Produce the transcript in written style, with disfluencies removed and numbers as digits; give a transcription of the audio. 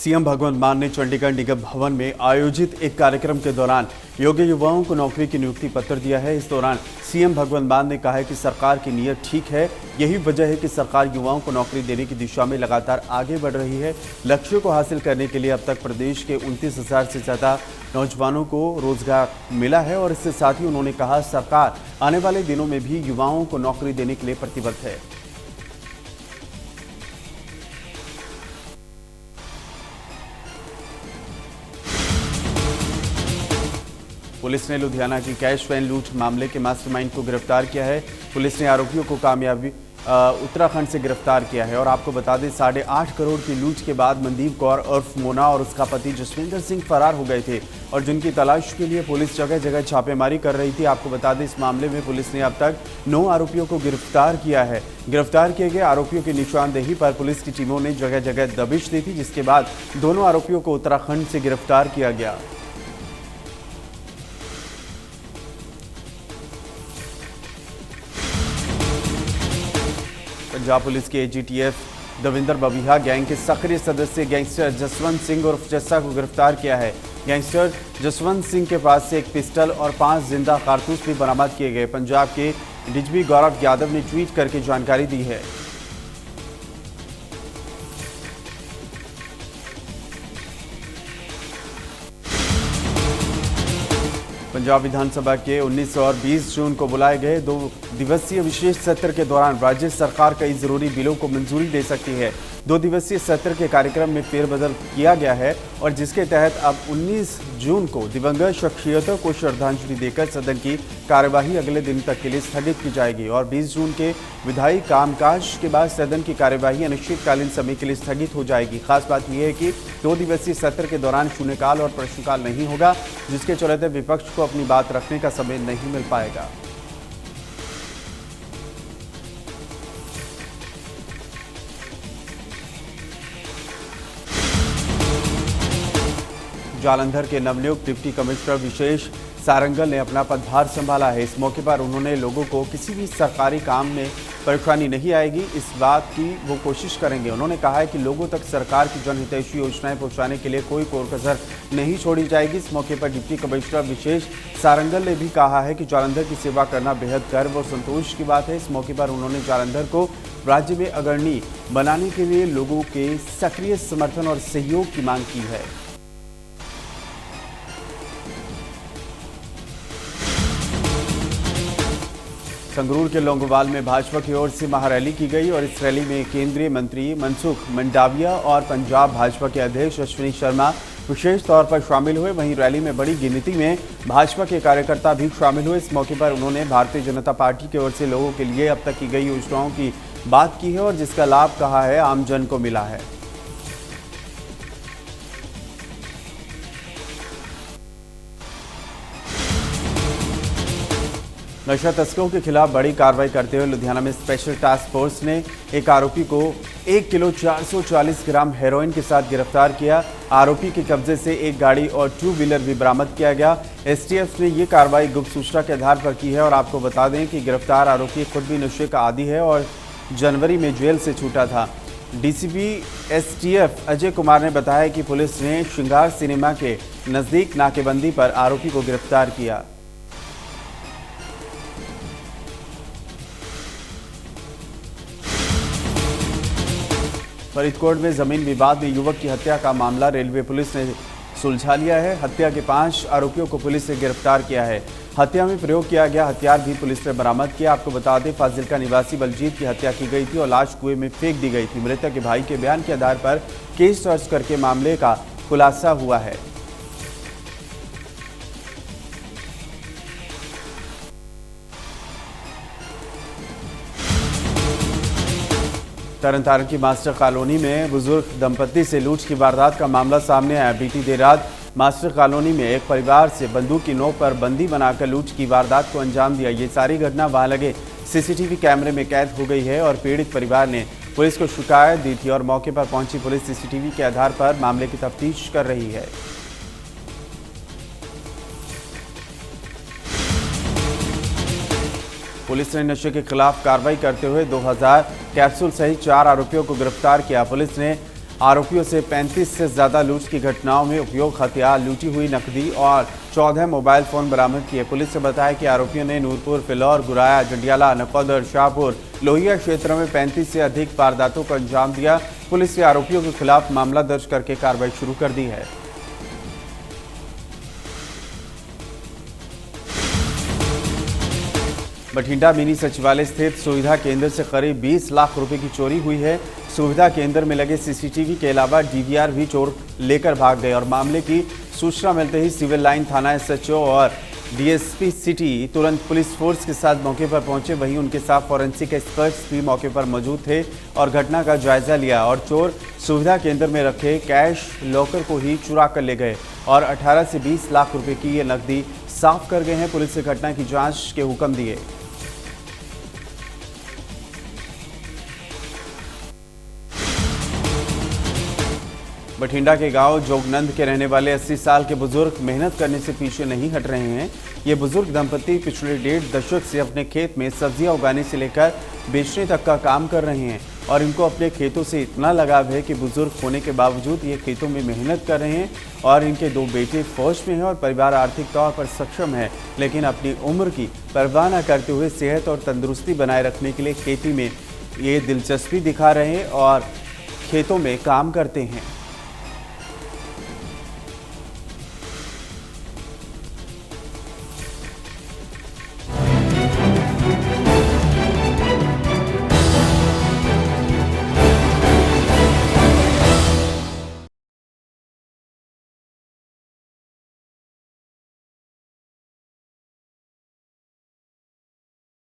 CM भगवंत मान ने चंडीगढ़ निगम भवन में आयोजित एक कार्यक्रम के दौरान योग्य युवाओं को नौकरी की नियुक्ति पत्र दिया है। इस दौरान सीएम भगवंत मान ने कहा है कि सरकार की नीयत ठीक है। यही वजह है कि सरकार युवाओं को नौकरी देने की दिशा में लगातार आगे बढ़ रही है। लक्ष्यों को हासिल करने के लिए अब तक प्रदेश के 29,000 से ज्यादा नौजवानों को रोजगार मिला है और इसके साथ ही उन्होंने कहा सरकार आने वाले दिनों में भी युवाओं को नौकरी देने के लिए प्रतिबद्ध है। पुलिस ने लुधियाना की कैश वैन लूट मामले के मास्टरमाइंड को गिरफ्तार किया है। पुलिस ने आरोपियों को कामयाबी उत्तराखंड से गिरफ्तार किया है और आपको बता दें 8.5 करोड़ की लूट के बाद मनदीप कौर उर्फ मोना और उसका पति जसविंदर सिंह फरार हो गए थे और जिनकी तलाश के लिए पुलिस जगह जगह छापेमारी कर रही थी। आपको बता दें इस मामले में पुलिस ने अब तक 9 आरोपियों को गिरफ्तार किया है। गिरफ्तार किए गए आरोपियों की निशानदेही पर पुलिस की टीमों ने जगह जगह दबिश दी थी, जिसके बाद दोनों आरोपियों को उत्तराखंड से गिरफ्तार किया गया। पंजाब पुलिस के एजीटीएफ दविंदर बबिहा गैंग के सक्रिय सदस्य गैंगस्टर जसवंत सिंह उर्फ जस्सा को गिरफ्तार किया है। गैंगस्टर जसवंत सिंह के पास से एक पिस्टल और 5 जिंदा कारतूस भी बरामद किए गए। पंजाब के डीजीपी गौरव यादव ने ट्वीट करके जानकारी दी है। पंजाब विधानसभा के 19 और 20 जून को बुलाए गए 2 दिवसीय विशेष सत्र के दौरान राज्य सरकार कई जरूरी बिलों को मंजूरी दे सकती है। 2 दिवसीय सत्र के कार्यक्रम में फेरबदल किया गया है और जिसके तहत अब 19 जून को दिवंगत शख्सियतों को श्रद्धांजलि देकर सदन की कार्यवाही अगले दिन तक के लिए स्थगित की जाएगी और 20 जून के विधायी कामकाज के बाद सदन की कार्यवाही अनिश्चितकालीन समय के लिए स्थगित हो जाएगी। खास बात यह है कि 2 दिवसीय सत्र के दौरान शून्यकाल और प्रश्नकाल नहीं होगा, जिसके चलते विपक्ष को अपनी बात रखने का समय नहीं मिल पाएगा। जालंधर के नवनियुक्त डिप्टी कमिश्नर विशेष सारंगल ने अपना पदभार संभाला है। इस मौके पर उन्होंने लोगों को किसी भी सरकारी काम में परेशानी नहीं आएगी, इस बात की वो कोशिश करेंगे। उन्होंने कहा है कि लोगों तक सरकार की जनहितैषी योजनाएं पहुंचाने के लिए कोई कोर कसर नहीं छोड़ी जाएगी। इस मौके पर डिप्टी कमिश्नर विशेष सारंगल ने भी कहा है कि जालंधर की सेवा करना बेहद गर्व और संतोष की बात है। इस मौके पर उन्होंने जालंधर को राज्य में अग्रणी बनाने के लिए लोगों के सक्रिय समर्थन और सहयोग की मांग की है। संगरूर के लोंगोवाल में भाजपा की ओर से महारैली की गई और इस रैली में केंद्रीय मंत्री मनसुख मंडाविया और पंजाब भाजपा के अध्यक्ष अश्विनी शर्मा विशेष तौर पर शामिल हुए। वहीं रैली में बड़ी गिनती में भाजपा के कार्यकर्ता भी शामिल हुए। इस मौके पर उन्होंने भारतीय जनता पार्टी की ओर से लोगों के लिए अब तक की गई योजनाओं की बात की है और जिसका लाभ कहा है आमजन को मिला है। नशा तस्करों के खिलाफ बड़ी कार्रवाई करते हुए लुधियाना में स्पेशल टास्क फोर्स ने एक आरोपी को 1 किलो 440 ग्राम हेरोइन के साथ गिरफ्तार किया। आरोपी के कब्जे से एक गाड़ी और 2 व्हीलर भी बरामद किया गया। एसटीएफ ने ये कार्रवाई गुप्त सूचना के आधार पर की है और आपको बता दें कि गिरफ्तार आरोपी खुद भी नशे का आदी है और जनवरी में जेल से छूटा था। डीसीपी एसटीएफ अजय कुमार ने बताया कि पुलिस ने श्रृंगार सिनेमा के नजदीक नाकेबंदी पर आरोपी को गिरफ्तार किया। फरीदकोट में जमीन विवाद में युवक की हत्या का मामला रेलवे पुलिस ने सुलझा लिया है। हत्या के 5 आरोपियों को पुलिस ने गिरफ्तार किया है। हत्या में प्रयोग किया गया हथियार भी पुलिस ने बरामद किया। आपको बता दें फाजिल्का निवासी बलजीत की हत्या की गई थी और लाश कुएं में फेंक दी गई थी। मृतक के भाई के बयान के आधार पर केस दर्ज करके मामले का खुलासा हुआ है। तरनतारन की मास्टर कॉलोनी में बुजुर्ग दंपति से लूट की वारदात का मामला सामने आया। बीती देर रात मास्टर कॉलोनी में एक परिवार से बंदूक की नोक पर बंदी बनाकर लूट की वारदात को अंजाम दिया। ये सारी घटना वहां लगे सीसीटीवी कैमरे में कैद हो गई है और पीड़ित परिवार ने पुलिस को शिकायत दी थी और मौके पर पहुंची पुलिस सीसीटीवी के आधार पर मामले की तफ्तीश कर रही है। पुलिस ने नशे के खिलाफ कार्रवाई करते हुए 2000 कैप्सूल सहित 4 आरोपियों को गिरफ्तार किया। पुलिस ने आरोपियों से 35 से ज्यादा लूट की घटनाओं में उपयोग हथियार, लूटी हुई नकदी और 14 मोबाइल फोन बरामद किए। पुलिस ने बताया कि आरोपियों ने नूरपुर, फिलौर, गुराया, जंडियाला, नकोदर, शाहपुर, लोहिया क्षेत्र में 35 से अधिक वारदातों को अंजाम दिया। पुलिस ने आरोपियों के खिलाफ मामला दर्ज करके कार्रवाई शुरू कर दी है। बठिंडा मिनी सचिवालय स्थित सुविधा केंद्र से करीब 20 लाख रुपए की चोरी हुई है। सुविधा केंद्र में लगे सीसीटीवी के अलावा डीवीआर भी चोर लेकर भाग गए और मामले की सूचना मिलते ही सिविल लाइन थाना एसएचओ और डीएसपी सिटी तुरंत पुलिस फोर्स के साथ मौके पर पहुंचे। वहीं उनके साथ फॉरेंसिक एक्सपर्ट्स भी मौके पर मौजूद थे और घटना का जायजा लिया और चोर सुविधा केंद्र में रखे कैश लॉकर को ही चुरा कर ले गए और 18 से 20 लाख रुपए की ये नकदी साफ कर गए हैं। पुलिस ने घटना की जांच के हुक्म दिए। बठिंडा के गांव जोगनंद के रहने वाले 80 साल के बुजुर्ग मेहनत करने से पीछे नहीं हट रहे हैं। ये बुजुर्ग दंपति पिछले 1.5 दशक से अपने खेत में सब्जियां उगाने से लेकर बेचने तक का काम कर रहे हैं और इनको अपने खेतों से इतना लगाव है कि बुजुर्ग होने के बावजूद ये खेतों में मेहनत कर रहे हैं और इनके 2 बेटे फौज में हैं और परिवार आर्थिक तौर पर सक्षम है, लेकिन अपनी उम्र की परवाह न करते हुए सेहत और तंदुरुस्ती बनाए रखने के लिए खेती में ये दिलचस्पी दिखा रहे हैं और खेतों में काम करते हैं।